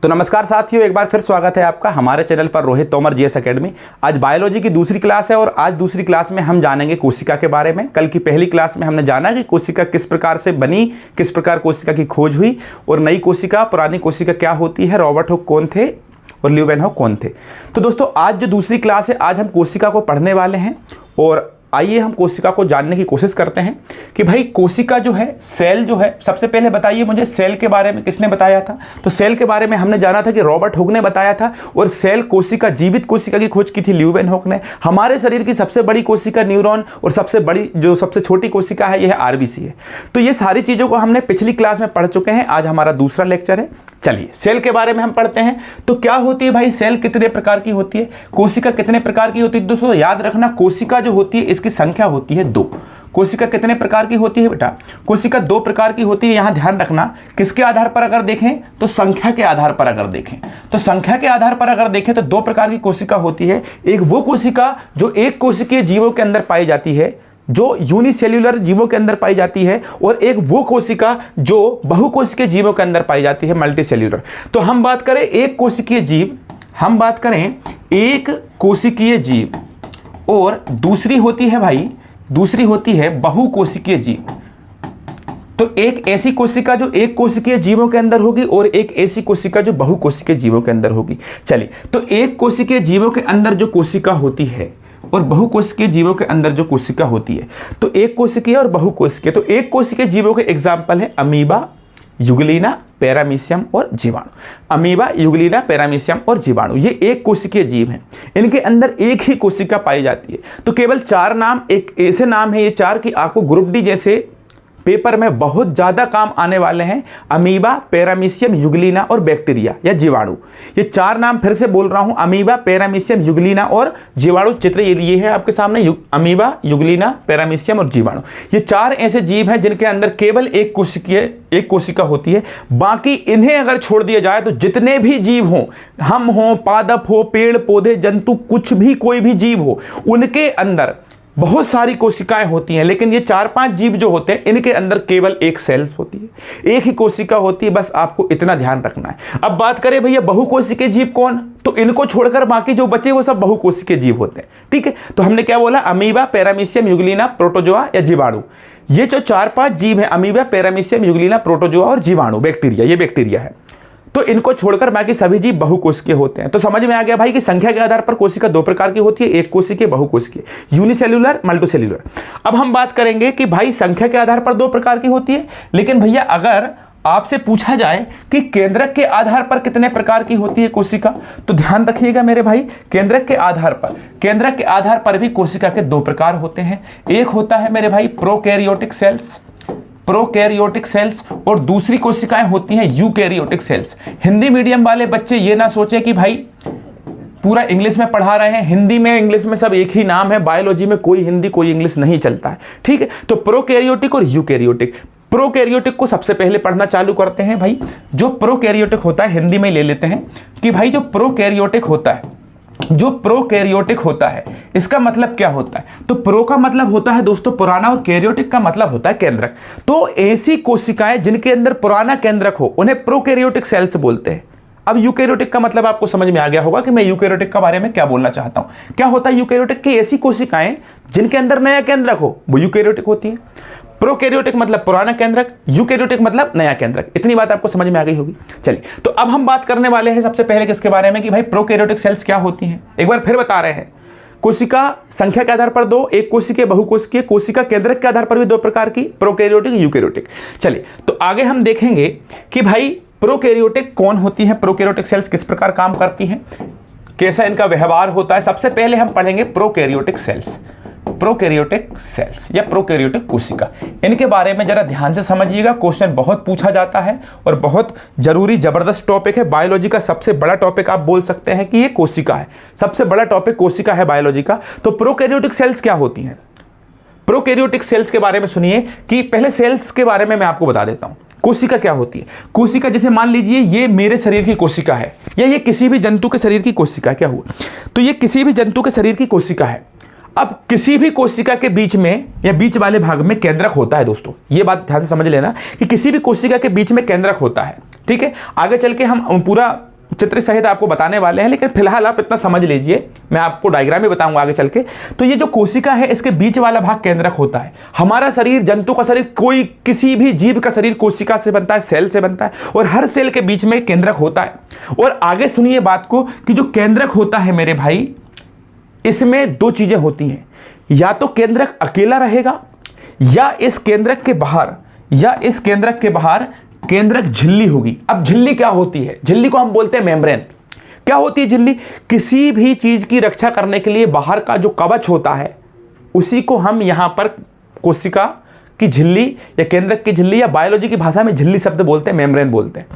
तो नमस्कार साथियों, एक बार फिर स्वागत है आपका हमारे चैनल पर रोहित तोमर जीएस एकेडमी। आज बायोलॉजी की दूसरी क्लास है और आज दूसरी क्लास में हम जानेंगे कोशिका के बारे में। कल की पहली क्लास में हमने जाना कि कोशिका किस प्रकार से बनी, किस प्रकार कोशिका की खोज हुई और नई कोशिका, पुरानी कोशिका क्या होती है, रॉबर्ट हुक कौन थे और ल्यूवेनहॉक कौन थे। तो दोस्तों आज जो दूसरी क्लास है, आज हम कोशिका को पढ़ने वाले हैं और आइए हम कोशिका को जानने की कोशिश करते हैं कि भाई कोशिका जो है, सेल जो है, सबसे पहले बताइए मुझे सेल के बारे में किसने बताया था। तो सेल के बारे में हमने जाना था कि रॉबर्ट हुक ने बताया था और सेल कोशिका, जीवित कोशिका की खोज की थी ल्यूवेनहॉक ने। हमारे शरीर की सबसे बड़ी कोशिका न्यूरॉन और सबसे छोटी कोशिका है यह आरबीसी है। तो ये सारी चीज़ों को हमने पिछली क्लास में पढ़ चुके हैं। आज हमारा दूसरा लेक्चर है। चलिए सेल के बारे में हम पढ़ते हैं। तो क्या होती है भाई, सेल कितने प्रकार की होती है, कोशिका कितने प्रकार की होती है। दोस्तों याद रखना, कोशिका जो होती है इसकी संख्या होती है 2। कोशिका कितने प्रकार की होती है बेटा, कोशिका 2 प्रकार की होती है। यहां ध्यान रखना, किसके आधार पर अगर देखें तो संख्या के आधार पर अगर देखें तो संख्या के आधार पर अगर देखें तो 2 प्रकार की कोशिका होती है। एक वो कोशिका जो एक कोशिकीय जीवों के अंदर पाई जाती है, जो यूनिसेल्यूलर जीवों के अंदर पाई जाती है, और एक वो कोशिका जो बहुकोशिकीय जीवों के अंदर पाई जाती है, मल्टीसेल्यूलर। तो हम बात करें एक कोशिकीय जीव, हम बात करें एक कोशिकीय जीव और दूसरी होती है भाई, दूसरी होती है बहुकोशिकीय जीव। तो एक ऐसी कोशिका जो एक कोशिकीय जीवों के अंदर होगी और एक ऐसी कोशिका जो बहुकोशिकीय जीवों के अंदर होगी। चलिए, तो एक कोशिकीय जीवों के अंदर जो कोशिका होती है और बहुकोशिकीय जीवों के अंदर जो कोशिका होती है, तो एक कोशिकीय और बहुकोशिकीय। तो एक कोशिकीय जीवों के एग्जाम्पल है अमीबा, यूग्लिना, पैरामीशियम और जीवाणु। अमीबा, यूग्लिना, पैरामीशियम और जीवाणु, ये एक कोशिकीय जीव हैं। इनके अंदर एक ही कोशिका पाई जाती है। तो केवल 4 नाम, एक ऐसे नाम है ये 4 कि आपको ग्रुप डी जैसे पेपर में बहुत ज़्यादा काम आने वाले हैं। अमीबा, पैरामीशियम, यूग्लिना और बैक्टीरिया या जीवाणु, ये 4 नाम फिर से बोल रहा हूं, अमीबा, पैरामीशियम, यूग्लिना और जीवाणु। चित्र ये लिए है आपके सामने, अमीबा, यूग्लिना, पैरामीशियम और जीवाणु। ये 4 ऐसे जीव हैं जिनके अंदर केवल एक कोशिका होती है। बाकी इन्हें अगर छोड़ दिया जाए तो जितने भी जीव हों, हम हों, पादप हो, पेड़ पौधे, जंतु, कुछ भी, कोई भी जीव हो, उनके अंदर बहुत सारी कोशिकाएं होती हैं। लेकिन ये 4-5 जीव जो होते हैं, इनके अंदर केवल एक सेल्स होती है, एक ही कोशिका होती है। बस आपको इतना ध्यान रखना है। अब बात करें भैया बहुकोशिकीय जीव कौन, तो इनको छोड़कर बाकी जो बचे वो सब बहुकोशिकीय जीव होते हैं। ठीक है, तो हमने क्या बोला, अमीबा, पैरामीशियम, यूग्लिना, प्रोटोजोआ या जीवाणु। ये जो 4-5 जीव है, अमीबा, पैरामीशियम, यूग्लिना, प्रोटोजोआ और जीवाणु, बैक्टीरिया, ये बैक्टीरिया है। तो इनको छोड़कर बाकी सभी जीव बहुकोशिकीय होते हैं। तो समझ में आ गया भाई कि संख्या के आधार पर कोशिका 2 प्रकार की होती है, एक कोशिकीय, बहुकोशिकीय, यूनिसेल्यूलर, मल्टीसेल्यूलर। अब हम बात करेंगे कि भाई संख्या के आधार पर 2 प्रकार की होती है, लेकिन भैया अगर आपसे पूछा जाए कि केंद्रक के आधार पर कितने प्रकार की होती है कोशिका, तो ध्यान रखिएगा मेरे भाई, केंद्रक के आधार पर भी कोशिका के 2 प्रकार होते हैं। एक होता है मेरे भाई प्रोकैरियोटिक सेल्स और दूसरी कोशिकाएं होती हैं यूकैरियोटिक सेल्स। हिंदी मीडियम वाले बच्चे ये ना सोचे कि भाई पूरा इंग्लिश में पढ़ा रहे हैं, हिंदी में इंग्लिश में सब एक ही नाम है। बायोलॉजी में कोई हिंदी कोई इंग्लिश नहीं चलता है। ठीक है, तो प्रोकैरियोटिक और यूकैरियोटिक। प्रोकैरियोटिक को सबसे पहले पढ़ना चालू करते हैं भाई। जो प्रोकैरियोटिक होता है, हिंदी में ले लेते हैं कि भाई जो प्रोकैरियोटिक होता है, इसका मतलब क्या होता है। तो प्रो का मतलब होता है दोस्तों पुराना और कैरियोटिक का मतलब होता है केंद्रक। तो ऐसी कोशिकाएं जिनके अंदर पुराना केंद्रक हो उन्हें प्रोकैरियोटिक सेल्स बोलते हैं। अब यूकैरियोटिक का मतलब आपको समझ में आ गया होगा कि मैं यूकैरियोटिक के बारे में क्या बोलना चाहता हूं। क्या होता है यूकैरियोटिक की, ऐसी कोशिकाएं जिनके अंदर नया केंद्रक हो वो यूकैरियोटिक होती है। प्रोकैरियोटिक मतलब पुराना केंद्रक, यूकैरियोटिक मतलब नया केंद्रक। इतनी बात आपको समझ में आ गई होगी। चलिए, तो अब हम बात करने वाले हैं सबसे पहले किसके बारे में कि भाई प्रोकैरियोटिक सेल्स क्या होती हैं। एक बार फिर बता रहे हैं, कोशिका संख्या के आधार पर 2, एक कोशिकीय, बहुकोशिकीय, कोशिका केंद्रक के आधार पर भी 2 प्रकार की, प्रोकैरियोटिक, यूकैरियोटिक। चलिए, तो आगे हम देखेंगे कि भाई प्रोकैरियोटिक कौन होती है, प्रोकैरियोटिक सेल्स किस प्रकार काम करती हैं, कैसा इनका व्यवहार होता है। सबसे पहले हम पढ़ेंगे प्रोकैरियोटिक सेल्स या प्रोकैरियोटिक कोशिका। इनके बारे में जरा ध्यान से समझिएगा, क्वेश्चन बहुत पूछा जाता है और बहुत जरूरी जबरदस्त टॉपिक है। बायोलॉजी का सबसे बड़ा टॉपिक आप बोल सकते हैं कि ये कोशिका है। सबसे बड़ा टॉपिक कोशिका है बायोलॉजी का। तो प्रोकैरियोटिक सेल्स क्या होती हैं। प्रोकैरियोटिक सेल्स के बारे में सुनिए कि पहले सेल्स के बारे में मैं आपको बता देता हूं। कोशिका क्या होती है। कोशिका जैसे मान लीजिए ये मेरे शरीर की कोशिका है या ये किसी भी जंतु के शरीर की कोशिका, क्या हुआ, तो ये किसी भी जंतु के शरीर की कोशिका है। अब किसी भी कोशिका के बीच में या बीच वाले भाग में केंद्रक होता है दोस्तों, ये बात ध्यान से समझ लेना कि किसी भी कोशिका के बीच में केंद्रक होता है। ठीक है, आगे चल के हम पूरा चित्र सहित आपको बताने वाले हैं, लेकिन फिलहाल आप इतना समझ लीजिए, मैं आपको डायग्राम भी बताऊंगा आगे चल के। तो ये जो कोशिका है इसके बीच वाला भाग केंद्रक होता है। हमारा शरीर, जंतु का शरीर, कोई किसी भी जीव का शरीर कोशिका से बनता है, सेल से बनता है, और हर सेल के बीच में केंद्रक होता है। और आगे सुनिए बात को कि जो केंद्रक होता है मेरे भाई, इसमें दो चीजें होती हैं, या तो केंद्रक अकेला रहेगा या इस केंद्रक के बाहर केंद्रक झिल्ली होगी। अब झिल्ली क्या होती है? झिल्ली को हम बोलते हैं मेम्ब्रेन। क्या होती है झिल्ली? किसी भी चीज की रक्षा करने के लिए बाहर का जो कवच होता है उसी को हम यहां पर कोशिका की झिल्ली या केंद्रक की झिल्ली, या बायोलॉजी की भाषा में झिल्ली शब्द बोलते हैं, मेम्ब्रेन बोलते हैं।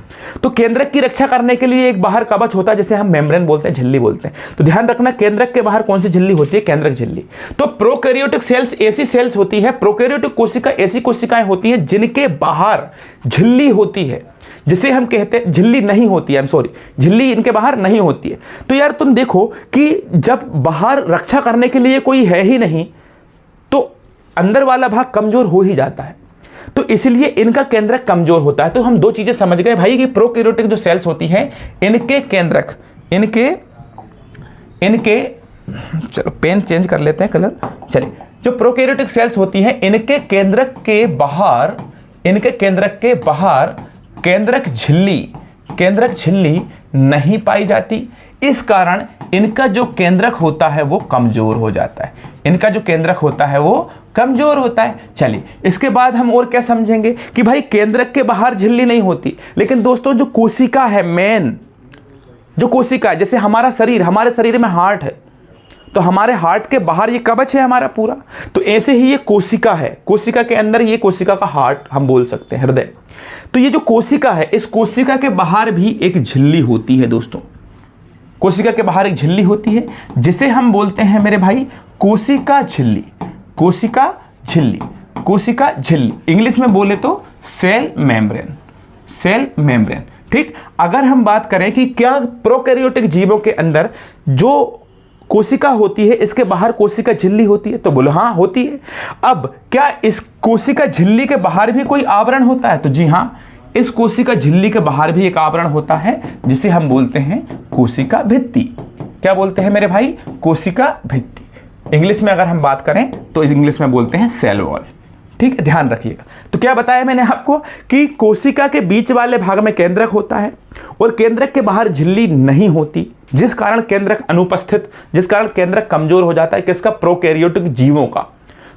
तो केंद्रक की रक्षा करने के लिए एक बाहर कवच होता है जिसे हम मेम्ब्रेन बोलते हैं, झिल्ली बोलते हैं। तो ध्यान रखना, केंद्रक के बाहर कौन सी झिल्ली होती है? केंद्रक झिल्ली। तो प्रोकैरियोटिक सेल्स ऐसी सेल्स होती है, प्रोकैरियोटिक कोशिका ऐसी कोशिकाएं होती हैं जिनके बाहर झिल्ली होती है, जिसे हम कहते हैं झिल्ली नहीं होती है, झिल्ली इनके बाहर नहीं होती है। तो यार तुम देखो कि जब बाहर रक्षा करने के लिए कोई है ही नहीं तो अंदर वाला भाग कमजोर हो ही जाता है, तो इसलिए इनका केंद्रक कमजोर होता है। तो हम दो चीजें समझ गए भाई कि प्रोकैरियोटिक जो सेल्स होती हैं इनके केंद्रक, इनके चलो पेन चेंज कर लेते हैं कलर। चलिए, जो प्रोकैरियोटिक सेल्स होती हैं इनके केंद्रक के बाहर केंद्रक झिल्ली नहीं पाई जाती। इस कारण इनका जो केंद्रक होता है वो कमजोर हो जाता है। चलिए, इसके बाद हम और क्या समझेंगे कि भाई केंद्रक के बाहर झिल्ली नहीं होती, लेकिन दोस्तों जो कोशिका है, मेन जो कोशिका है, जैसे हमारा शरीर, हमारे शरीर में हार्ट है, तो हमारे हार्ट के बाहर ये कवच है हमारा पूरा, तो ऐसे ही ये कोशिका है, कोशिका के अंदर ये कोशिका का हार्ट हम बोल सकते हैं, हृदय। तो ये जो कोशिका है, इस कोशिका के बाहर भी एक झिल्ली होती है दोस्तों, कोशिका के बाहर एक झिल्ली होती है जिसे हम बोलते हैं मेरे भाई कोशिका झिल्ली, इंग्लिश में बोले तो सेल मेम्ब्रेन। ठीक, अगर हम बात करें कि क्या प्रोकैरियोटिक जीवों के अंदर जो कोशिका होती है इसके बाहर कोशिका झिल्ली होती है, तो बोलो हाँ होती है। अब क्या इस कोशिका झिल्ली के बाहर भी कोई आवरण होता है? तो जी हाँ, इस कोशिका झिल्ली के बाहर भी एक आवरण होता है जिसे हम बोलते हैं कोशिका भित्ति। क्या बोलते हैं मेरे भाई? कोशिका भित्ति। इंग्लिश में अगर हम बात करें तो इंग्लिश में बोलते हैं सेल वॉल। ठीक है, ध्यान रखिएगा। तो क्या बताया मैंने आपको कि कोशिका के बीच वाले भाग में केंद्रक होता है और केंद्रक के बाहर झिल्ली नहीं होती, जिस कारण केंद्रक अनुपस्थित, जिस कारण केंद्रक कमजोर हो जाता है किसका? प्रोकैरियोटिक जीवों का।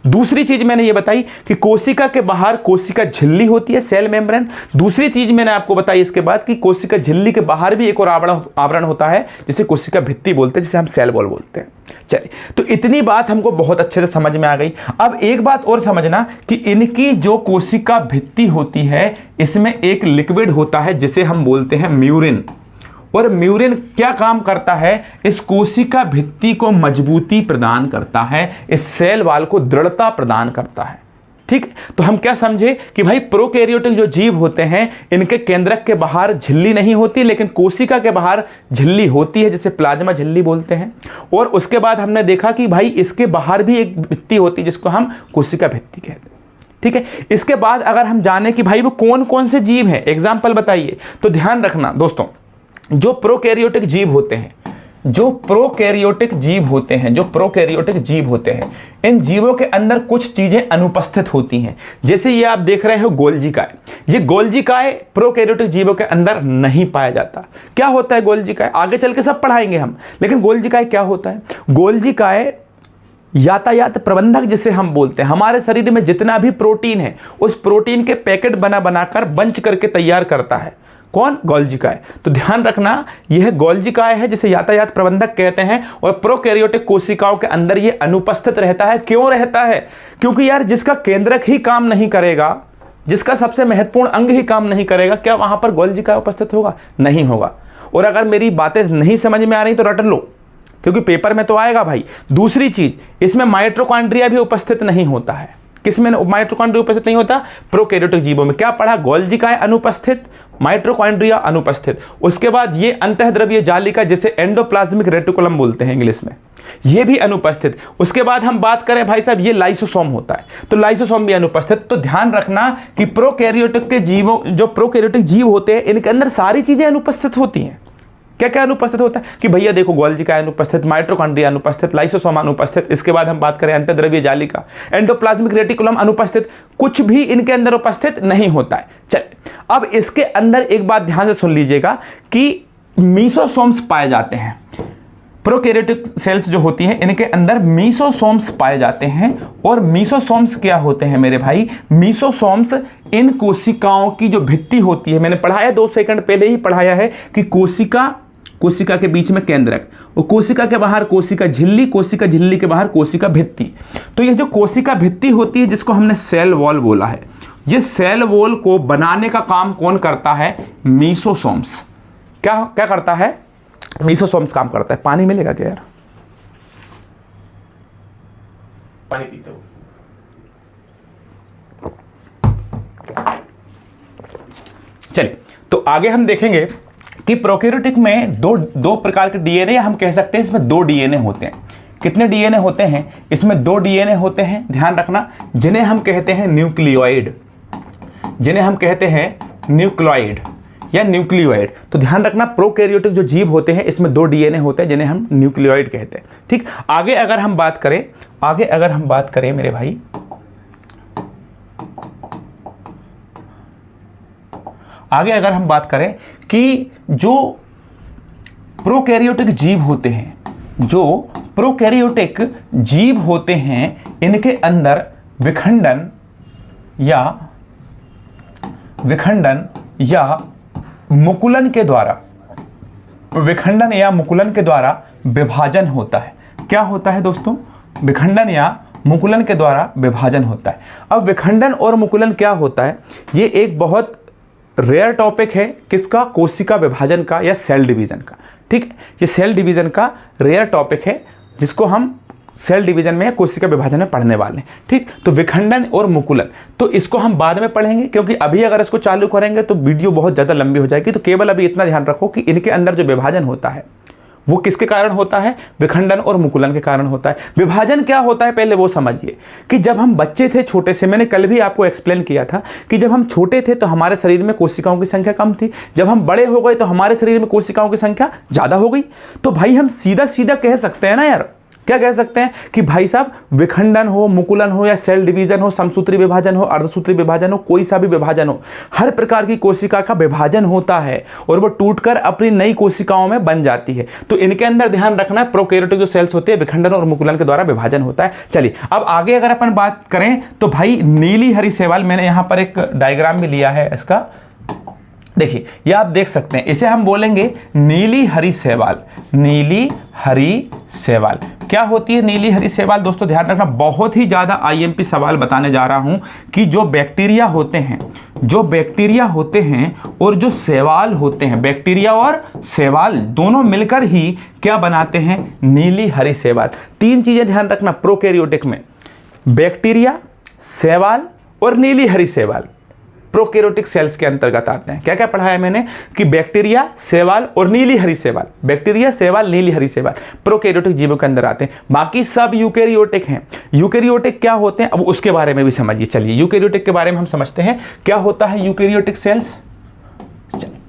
दूसरी चीज मैंने ये बताई कि कोशिका के बाहर कोशिका झिल्ली होती है, सेल मेम्ब्रेन। दूसरी चीज मैंने आपको बताई इसके बाद कि कोशिका झिल्ली के बाहर भी एक और आवरण होता है जिसे कोशिका भित्ति बोलते हैं, जिसे हम सेल वॉल बोलते हैं। चलिए, तो इतनी बात हमको बहुत अच्छे से समझ में आ गई। अब एक बात और समझना कि इनकी जो कोशिका भित्ति होती है इसमें एक लिक्विड होता है जिसे हम बोलते हैं म्यूरिन। और म्यूरिन क्या काम करता है? इस कोशिका भित्ति को मजबूती प्रदान करता है, इस सेल वॉल को दृढ़ता प्रदान करता है। ठीक, तो हम क्या समझे कि भाई प्रोकैरियोटिक जो जीव होते हैं इनके केंद्रक के बाहर झिल्ली नहीं होती, लेकिन कोशिका के बाहर झिल्ली होती है जिसे प्लाज्मा झिल्ली बोलते हैं। और उसके बाद हमने देखा कि भाई इसके बाहर भी एक भित्ति होती है जिसको हम कोशिका भित्ति कहते हैं। ठीक है, इसके बाद अगर हम जाने कि भाई वो कौन कौन से जीव हैं, एग्जाम्पल बताइए, तो ध्यान रखना दोस्तों, जो प्रोकैरियोटिक जीव होते हैं, जो प्रोकैरियोटिक जीव होते हैं, इन जीवों के अंदर कुछ चीजें अनुपस्थित होती हैं। जैसे ये आप देख रहे हो गोल्जी काय, ये गोल्जी काय प्रोकैरियोटिक जीवों के अंदर नहीं पाया जाता। क्या होता है गोल्जी काय? आगे चल के सब पढ़ाएंगे हम, लेकिन गोल्जी काय क्या होता है? गोल्जी काय यातायात प्रबंधक जिसे हम बोलते हैं, हमारे शरीर में जितना भी प्रोटीन है उस प्रोटीन के पैकेट बनाकर बंच करके तैयार करता है। कौन? गोल्जी काय। तो ध्यान रखना, यह गोल्जी काय है जिसे यातायात प्रबंधक कहते हैं, और प्रोकैरियोटिक कोशिकाओं के अंदर यह अनुपस्थित रहता है। क्यों रहता है? क्योंकि यार जिसका केंद्रक ही काम नहीं करेगा, जिसका सबसे महत्वपूर्ण अंग ही काम नहीं करेगा, क्या वहां पर गोल्जी काय उपस्थित होगा? नहीं होगा। और अगर मेरी बातें नहीं समझ में आ रही तो रट लो, क्योंकि पेपर में तो आएगा भाई। दूसरी चीज, इसमें माइटोकॉन्ड्रिया भी उपस्थित नहीं होता है। किसमें माइटोकॉन्ड्रिया उपस्थित नहीं होता? प्रोकैरियोटिक जीवों में। क्या पढ़ा? गोल्जी काय अनुपस्थित, माइटोकॉन्ड्रिया अनुपस्थित। उसके बाद ये अंतःद्रव्य जालिका जिसे एंडोप्लाज्मिक रेटिकुलम बोलते हैं इंग्लिश में, ये भी अनुपस्थित। उसके बाद हम बात करें भाई साहब, ये लाइसोसोम होता है, तो लाइसोसोम भी अनुपस्थित। तो ध्यान रखना कि प्रोकैरियोटिक के जीवों, जो प्रोकैरियोटिक जीव होते हैं, इनके अंदर सारी चीजें अनुपस्थित होती हैं। क्या क्या अनुपस्थित होता है कि भैया देखो गोल्जी का अनुपस्थित, माइटोकॉन्ड्रिया अनुपस्थित, लाइसोसोम अनुपस्थित, इसके बाद हम बात करें अंतःद्रव्य जालिका, एंडोप्लाज्मिक रेटिकुलम अनुपस्थित, कुछ भी इनके अंदर उपस्थित नहीं होता है। चलिए अब इसके अंदर एक बात ध्यान से सुन लीजिएगा कि मीसोसोम्स पाए जाते हैं। प्रोकैरियोटिक सेल्स जो होती हैं इनके अंदर मीसोसोम्स पाए जाते हैं। और मीसोसोम्स क्या होते हैं मेरे भाई? मीसोसोम्स इन कोशिकाओं की जो भित्ति होती है, मैंने पढ़ाया 2 सेकंड पहले ही पढ़ाया है कि कोशिका के बीच में केंद्रक, और कोशिका के बाहर कोशिका झिल्ली, कोशिका झिल्ली के बाहर कोशिका भित्ति। तो ये जो कोशिका भित्ति होती है जिसको हमने सेल वॉल बोला है, ये सेल वॉल को बनाने का काम कौन करता है? मीसोसोम्स। क्या करता है? मीसोसोम्स काम करता है। पानी मिलेगा क्या यार? पानी पीते हो? चलिए तो आगे हम देखेंगे कि प्रोकैरियोटिक में दो प्रकार के डीएनए, हम कह सकते हैं इसमें 2 डीएनए होते हैं। कितने डीएनए होते हैं? इसमें 2 डीएनए होते हैं, ध्यान रखना, जिन्हें हम कहते हैं न्यूक्लियोइड, जिन्हें हम कहते हैं न्यूक्लियोइड या न्यूक्लियोइड। तो ध्यान रखना प्रोकैरियोटिक जो जीव होते हैं इसमें 2 डीएनए होते हैं जिन्हें हम न्यूक्लियोइड कहते हैं। ठीक, आगे अगर हम बात करें मेरे भाई, आगे अगर हम बात करें कि जो प्रोकैरियोटिक जीव होते हैं, जो प्रोकैरियोटिक जीव होते हैं इनके अंदर विखंडन या मुकुलन के द्वारा, विखंडन या मुकुलन के द्वारा विभाजन होता है। क्या होता है दोस्तों? विखंडन या मुकुलन के द्वारा विभाजन होता है। अब विखंडन और मुकुलन क्या होता है? ये एक बहुत रेयर टॉपिक है। किसका? कोशिका विभाजन का या सेल डिवीजन का। ठीक है, ये सेल डिवीजन का रेयर टॉपिक है जिसको हम सेल डिवीजन में या कोशिका विभाजन में पढ़ने वाले हैं। ठीक, तो विखंडन और मुकुलन, तो इसको हम बाद में पढ़ेंगे क्योंकि अभी अगर इसको चालू करेंगे तो वीडियो बहुत ज़्यादा लंबी हो जाएगी। तो केवल अभी इतना ध्यान रखो कि इनके अंदर जो विभाजन होता है वो किसके कारण होता है? विखंडन और मुकुलन के कारण होता है। विभाजन क्या होता है पहले वो समझिए कि जब हम बच्चे थे छोटे से, मैंने कल भी आपको एक्सप्लेन किया था कि जब हम छोटे थे तो हमारे शरीर में कोशिकाओं की संख्या कम थी, जब हम बड़े हो गए तो हमारे शरीर में कोशिकाओं की संख्या ज़्यादा हो गई। तो भाई हम सीधा सीधा कह सकते हैं ना यार, क्या कह सकते हैं कि भाई साहब विखंडन हो, मुकुलन हो या सेल डिवीजन हो, समसूत्री विभाजन हो, अर्धसूत्री विभाजन हो, कोई सा भी विभाजन हो, हर प्रकार की कोशिका का विभाजन होता है और वो टूटकर अपनी नई कोशिकाओं में बन जाती है। तो इनके अंदर ध्यान रखना है प्रोकैरियोटिक जो सेल्स होते हैं विखंडन और मुकुलन के द्वारा विभाजन होता है। चलिए अब आगे अगर अपन बात करें तो भाई नीली हरी शैवाल, मैंने यहां पर एक डायग्राम भी लिया है इसका, देखिए ये आप देख सकते हैं, इसे हम बोलेंगे नीली हरी शैवाल। नीली हरी शैवाल क्या होती है? नीली हरी शैवाल दोस्तों ध्यान रखना, बहुत ही ज़्यादा आईएमपी सवाल बताने जा रहा हूं कि जो बैक्टीरिया होते हैं और जो शैवाल होते हैं, बैक्टीरिया और शैवाल दोनों मिलकर ही क्या बनाते हैं? नीली हरी शैवाल। 3 चीज़ें ध्यान रखना प्रोकैरियोटिक में, बैक्टीरिया, शैवाल और नीली हरी शैवाल प्रोकैरियोटिक सेल्स के अंतर्गत आते हैं। क्या क्या पढ़ाया मैंने कि बैक्टीरिया, शैवाल और नीली हरी शैवाल, बैक्टीरिया, शैवाल, नीली हरी शैवाल प्रोकैरियोटिक जीवों के अंदर आते हैं। बाकी सब यूकैरियोटिक हैं। यूकैरियोटिक क्या होते हैं अब उसके बारे में भी समझिए। चलिए यूकैरियोटिक के बारे में हम समझते हैं, क्या होता है यूकैरियोटिक सेल्स।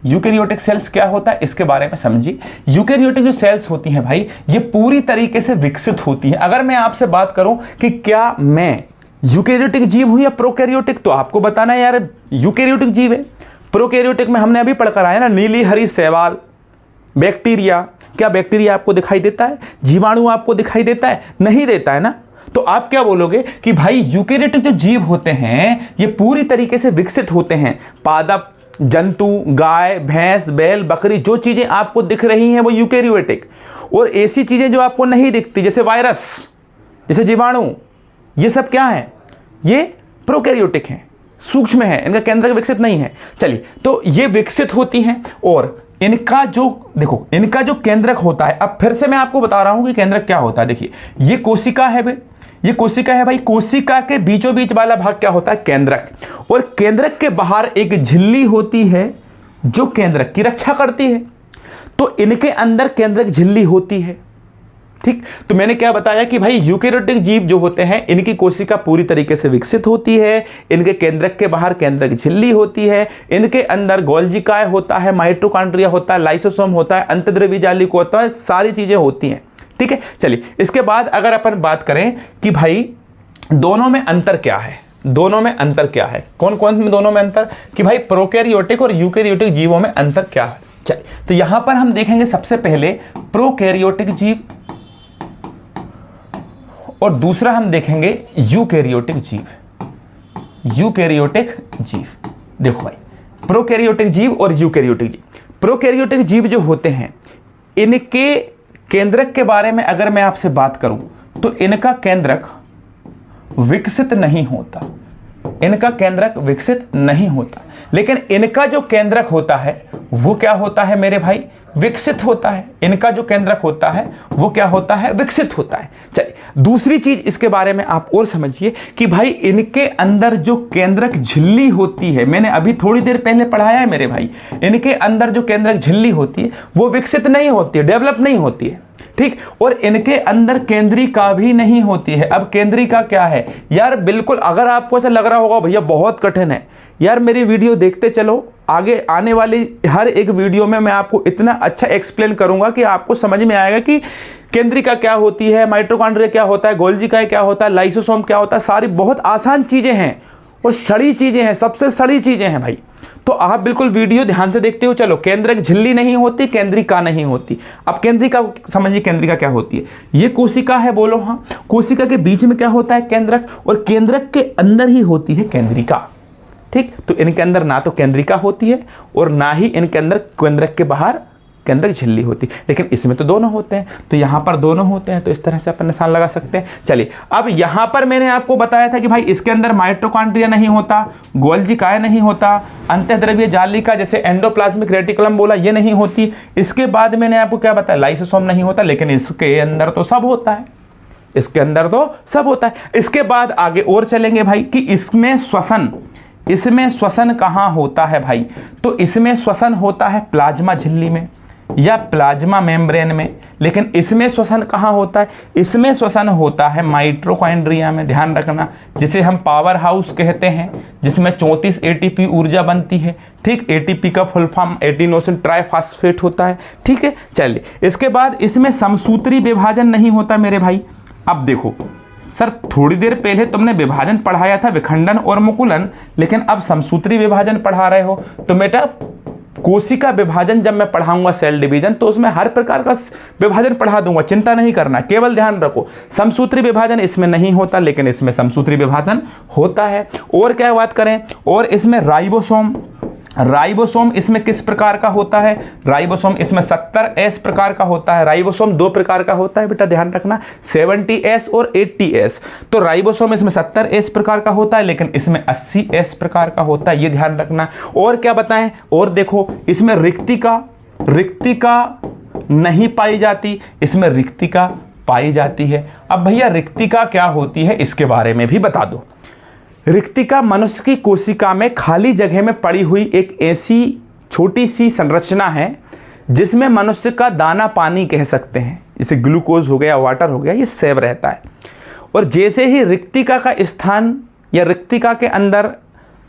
यूकैरियोटिक सेल्स क्या होता है इसके बारे में समझिए। यूकैरियोटिक जो सेल्स होती हैं भाई, ये पूरी तरीके से विकसित होती हैं। अगर मैं आपसे बात करूं कि क्या मैं यूकैरियोटिक जीव हूं या प्रोकैरियोटिक, तो आपको बताना है यार यूकैरियोटिक जीव है। प्रोकैरियोटिक में हमने अभी पढ़कर आया ना, नीली हरी शैवाल, बैक्टीरिया। क्या बैक्टीरिया आपको दिखाई देता है? जीवाणु आपको दिखाई देता है? नहीं देता है ना। तो आप क्या बोलोगे कि भाई यूकैरियोटिक जो जीव होते हैं ये पूरी तरीके से विकसित होते हैं। पादप, जंतु, गाय, भैंस, बैल, बकरी, जो चीजें आपको दिख रही हैं वो यूकैरियोटिक, और ऐसी चीजें जो आपको नहीं दिखती जैसे वायरस, जैसे जीवाणु, ये सब क्या है? ये प्रोकैरियोटिक हैं, सूक्ष्म है, इनका केंद्रक विकसित नहीं है। चलिए तो ये विकसित होती हैं और इनका जो देखो, इनका जो केंद्रक होता है, अब फिर से मैं आपको बता रहा हूं कि केंद्रक क्या होता है। देखिए ये कोशिका है भाई, ये कोशिका है भाई, कोशिका के बीचों बीच वाला भाग क्या होता है? केंद्रक। और केंद्रक के बाहर एक झिल्ली होती है जो केंद्रक की रक्षा करती है। तो इनके अंदर केंद्रक झिल्ली होती है। ठीक, तो मैंने क्या बताया कि भाई यूकेरियोटिक जीव जो होते हैं इनकी कोशिका पूरी तरीके से विकसित होती है, इनके केंद्रक के बाहर केंद्रक झिल्ली होती है, इनके अंदर गोल्जी काय होता है, माइटोकॉन्ड्रिया होता है, लाइसोसोम होता है, अंतःद्रव्यी जाली को होता है, सारी चीजें होती हैं। ठीक है, चलिए इसके बाद अगर अपन बात करें कि भाई दोनों में अंतर क्या है, दोनों में अंतर क्या है, कौन कौन में दोनों में अंतर, कि भाई प्रोकैरियोटिक और यूकेरियोटिक जीवों में अंतर क्या है। चलिए तो यहां पर हम देखेंगे सबसे पहले प्रोकैरियोटिक जीव और दूसरा हम देखेंगे यूकेरियोटिक जीव। यूकेरियोटिक जीव, देखो भाई प्रोकैरियोटिक जीव और यूकेरियोटिक जीव। प्रोकैरियोटिक जीव जो होते हैं इनके केंद्रक के बारे में अगर मैं आपसे बात करूं तो इनका केंद्रक विकसित नहीं होता, इनका केंद्रक विकसित नहीं होता, लेकिन इनका जो केंद्रक होता है वो क्या होता है मेरे भाई, विकसित होता है। इनका जो केंद्रक होता है वो क्या होता है, विकसित होता है। चलिए दूसरी चीज इसके बारे में आप और समझिए कि भाई इनके अंदर जो केंद्रक झिल्ली होती है, मैंने अभी थोड़ी देर पहले पढ़ाया है मेरे भाई, इनके अंदर जो केंद्रक झिल्ली होती है वो विकसित नहीं होती है, डेवलप नहीं होती है। ठीक, और इनके अंदर केंद्रिका भी नहीं होती है। अब केंद्रिका क्या है यार, बिल्कुल अगर आपको ऐसा लग रहा होगा भैया बहुत कठिन है, यार मेरी वीडियो देखते चलो, आगे आने वाली हर एक वीडियो में मैं आपको इतना अच्छा एक्सप्लेन करूंगा कि आपको समझ में आएगा कि केंद्रिका क्या होती है, माइटोकॉन्ड्रिया क्या होता है, गोल्जी काय क्या होता है, लाइसोसोम क्या होता है, सारी बहुत आसान चीजें हैं और सड़ी चीजें हैं, सबसे सड़ी चीजें हैं भाई। तो आप बिल्कुल वीडियो ध्यान से देखते हो। चलो केंद्रक झिल्ली नहीं होती, केंद्रिका नहीं होती। अब केंद्रिका समझिए, केंद्रिका क्या होती है, ये कोशिका है, बोलो हाँ, कोशिका के बीच में क्या होता है, केंद्रक, और केंद्रक के अंदर ही होती है केंद्रिका। ठीक, तो इनके अंदर ना तो केंद्रिका होती है और ना ही इनके अंदर केंद्रक के बाहर केंद्रक झिल्ली होती, लेकिन इसमें तो दोनों होते हैं, तो यहां पर दोनों होते हैं, तो इस तरह से अपन निशान लगा सकते हैं। चलिए अब यहां पर मैंने आपको बताया था कि भाई इसके अंदर माइटोकॉन्ड्रिया नहीं होता, गोल्जी काय नहीं होता, अंतःद्रव्यीय जालिका जैसे एंडोप्लाज्मिक रेटिकुलम बोला ये नहीं होती। इसके बाद मैंने आपको क्या बताया, लाइसोसोम नहीं होता, लेकिन इसके अंदर तो सब होता है, इसके अंदर तो सब होता है। इसके बाद आगे और चलेंगे भाई कि इसमें श्वसन कहां होता है भाई, तो इसमें श्वसन होता है प्लाज्मा झिल्ली में या प्लाज्मा मेम्ब्रेन में, लेकिन इसमें श्वसन कहां होता है, इसमें श्वसन होता है माइटोकॉन्ड्रिया में, ध्यान रखना, जिसे हम पावर हाउस कहते हैं, जिसमें 34 एटीपी ऊर्जा बनती है। ठीक, एटीपी का फुल फॉर्म एडिनोसिन ट्राइफॉस्फेट होता है। ठीक है, चलिए इसके बाद इसमें समसूत्री विभाजन नहीं होता मेरे भाई। अब देखो सर, थोड़ी देर पहले तुमने विभाजन पढ़ाया था, विखंडन और मुकुलन, लेकिन अब समसूत्री विभाजन पढ़ा रहे हो, तो बेटा कोशिका विभाजन जब मैं पढ़ाऊंगा सेल डिवीजन तो उसमें हर प्रकार का विभाजन पढ़ा दूंगा, चिंता नहीं करना, केवल ध्यान रखो समसूत्री विभाजन इसमें नहीं होता, लेकिन इसमें समसूत्री विभाजन होता है। और क्या बात करें, और इसमें राइबोसोम इसमें किस प्रकार का होता है, राइबोसोम इसमें 70S प्रकार का होता है। राइबोसोम दो प्रकार का होता है बेटा, ध्यान रखना, 70S और 80S। तो राइबोसोम इसमें 70S प्रकार का होता है, लेकिन इसमें 80S प्रकार का होता है, ये ध्यान रखना। और क्या बताएं, और देखो इसमें रिक्तिका नहीं पाई जाती, इसमें रिक्तिका पाई जाती है। अब भैया रिक्तिका क्या होती है इसके बारे में भी बता दो। रिक्तिका मनुष्य की कोशिका में खाली जगह में पड़ी हुई एक ऐसी छोटी सी संरचना है जिसमें मनुष्य का दाना पानी कह सकते हैं, जैसे ग्लूकोज हो गया, वाटर हो गया, ये सेव रहता है। और जैसे ही रिक्तिका का स्थान या रिक्तिका के अंदर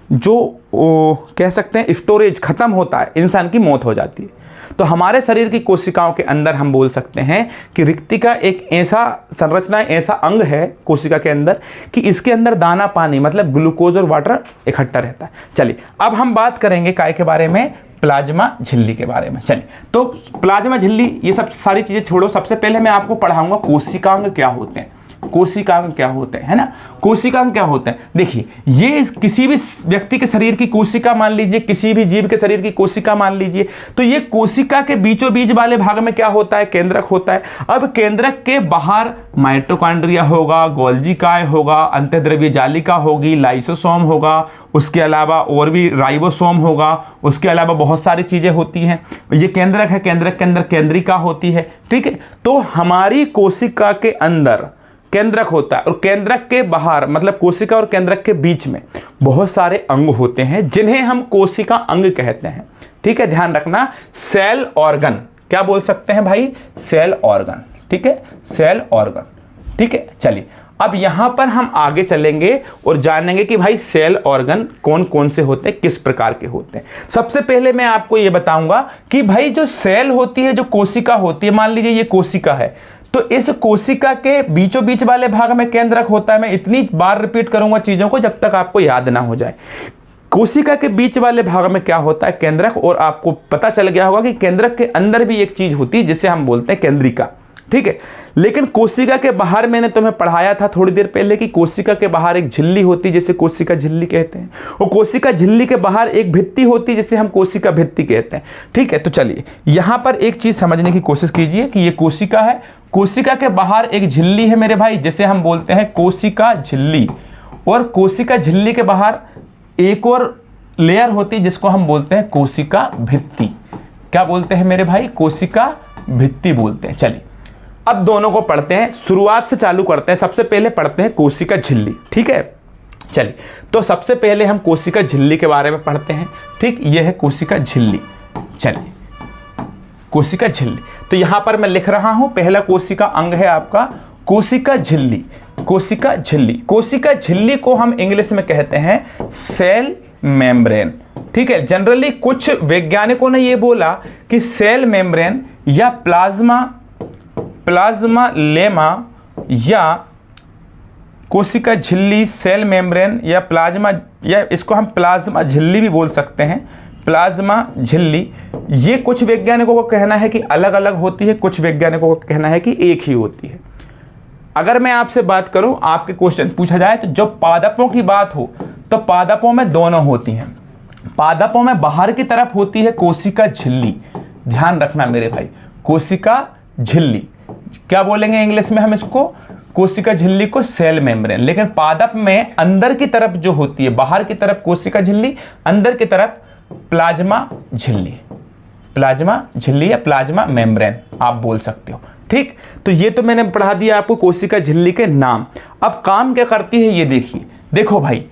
जो कह सकते हैं स्टोरेज खत्म होता है, इंसान की मौत हो जाती है। तो हमारे शरीर की कोशिकाओं के अंदर हम बोल सकते हैं कि रिक्तिका एक ऐसा संरचना, ऐसा अंग है कोशिका के अंदर कि इसके अंदर दाना पानी मतलब ग्लूकोज और वाटर इकट्ठा रहता है। चलिए अब हम बात करेंगे काय के बारे में, प्लाज्मा झिल्ली के बारे में। चलिए तो प्लाज्मा झिल्ली, ये सब सारी चीजें छोड़ो, सबसे पहले मैं आपको पढ़ाऊंगा कोशिकांग क्या होते हैं। कोशिकांग क्या होते हैं, है ना, कोशिकांग क्या होते हैं। देखिए ये किसी भी व्यक्ति के शरीर की कोशिका मान लीजिए, किसी भी जीव के शरीर की कोशिका मान लीजिए, तो ये कोशिका के बीचों बीच वाले भाग में क्या होता है, केंद्रक होता है। अब केंद्रक के बाहर माइटोकॉन्ड्रिया होगा, गोल्जी काय होगा, अंतःद्रव्यीय जालिका होगी, लाइसोसोम होगा, उसके अलावा और भी राइबोसोम होगा, उसके अलावा बहुत सारी चीजें होती हैं। ये केंद्रक है, केंद्रक के अंदर केंद्रिका होती है। ठीक है, तो हमारी कोशिका के अंदर केंद्रक होता है और केंद्रक के बाहर मतलब कोशिका और केंद्रक के बीच में बहुत सारे अंग होते हैं जिन्हें हम कोशिका अंग कहते हैं। ठीक है, ध्यान रखना, सेल ऑर्गन, क्या बोल सकते हैं भाई, सेल ऑर्गन। ठीक है, सेल ऑर्गन। ठीक है, चलिए अब यहां पर हम आगे चलेंगे और जानेंगे कि भाई सेल ऑर्गन कौन कौन से होते हैं, किस प्रकार के होते हैं। सबसे पहले मैं आपको यह बताऊंगा कि भाई जो सेल होती है, जो कोशिका होती है, मान लीजिए ये कोशिका है, तो इस कोशिका के बीचों बीच वाले भाग में केंद्रक होता है। मैं इतनी बार रिपीट करूंगा चीजों को जब तक आपको याद ना हो जाए। कोशिका के बीच वाले भाग में क्या होता है, केंद्रक, और आपको पता चल गया होगा कि केंद्रक के अंदर भी एक चीज होती है जिसे हम बोलते हैं केंद्रिका। ठीक है, लेकिन कोशिका के बाहर मैंने तुम्हें पढ़ाया था थोड़ी देर पहले कि कोशिका के बाहर एक झिल्ली होती है जिसे कोशिका झिल्ली कहते हैं, और कोशिका झिल्ली के बाहर एक भित्ति होती है जिसे हम कोशिका भित्ति कहते हैं। ठीक है, तो चलिए यहां पर एक चीज समझने की कोशिश कीजिए कि ये कोशिका है, कोशिका के बाहर एक झिल्ली है मेरे भाई जिसे हम बोलते हैं कोशिका झिल्ली, और कोशिका झिल्ली के बाहर एक और लेयर होती है जिसको हम बोलते हैं कोशिका भित्ति। क्या बोलते हैं मेरे भाई, कोशिका भित्ति बोलते हैं। चलिए अब दोनों को पढ़ते हैं, शुरुआत से चालू करते हैं। सबसे पहले पढ़ते हैं कोशिका झिल्ली। ठीक है, चलिए तो सबसे पहले हम कोशिका झिल्ली के बारे में पढ़ते हैं। ठीक, यह है कोशिका झिल्ली। चलिए कोशिका झिल्ली, तो यहां पर मैं लिख रहा हूं, पहला कोशिका अंग है आपका कोशिका झिल्ली। कोशिका झिल्ली, कोशिका झिल्ली को हम इंग्लिश में कहते हैं सेल मेम्ब्रेन। ठीक है, जनरली कुछ वैज्ञानिकों ने यह बोला कि सेल मेम्ब्रेन या प्लाज्मा लेमा या कोशिका झिल्ली, सेल मेम्ब्रेन या प्लाज्मा, या इसको हम प्लाज्मा झिल्ली भी बोल सकते हैं, प्लाज्मा झिल्ली। ये कुछ वैज्ञानिकों को कहना है कि अलग अलग होती है, कुछ वैज्ञानिकों को कहना है कि एक ही होती है। अगर मैं आपसे बात करूं, आपके क्वेश्चन पूछा जाए तो जब पादपों की बात हो तो पादपों में दोनों होती हैं। पादपों में बाहर की तरफ होती है कोशिका झिल्ली, ध्यान रखना मेरे भाई, कोशिका झिल्ली। क्या बोलेंगे इंग्लिश में हम इसको, कोशिका झिल्ली को सेल मेम्ब्रेन। लेकिन पादप में अंदर की तरफ जो होती है, बाहर की तरफ कोशिका झिल्ली, अंदर की तरफ प्लाज्मा झिल्ली, प्लाज्मा झिल्ली या प्लाज्मा मेम्ब्रेन आप बोल सकते हो। ठीक, तो ये तो मैंने पढ़ा दिया आपको कोशिका झिल्ली के नाम। अब काम क्या करती है ये देखिए। देखो भाई,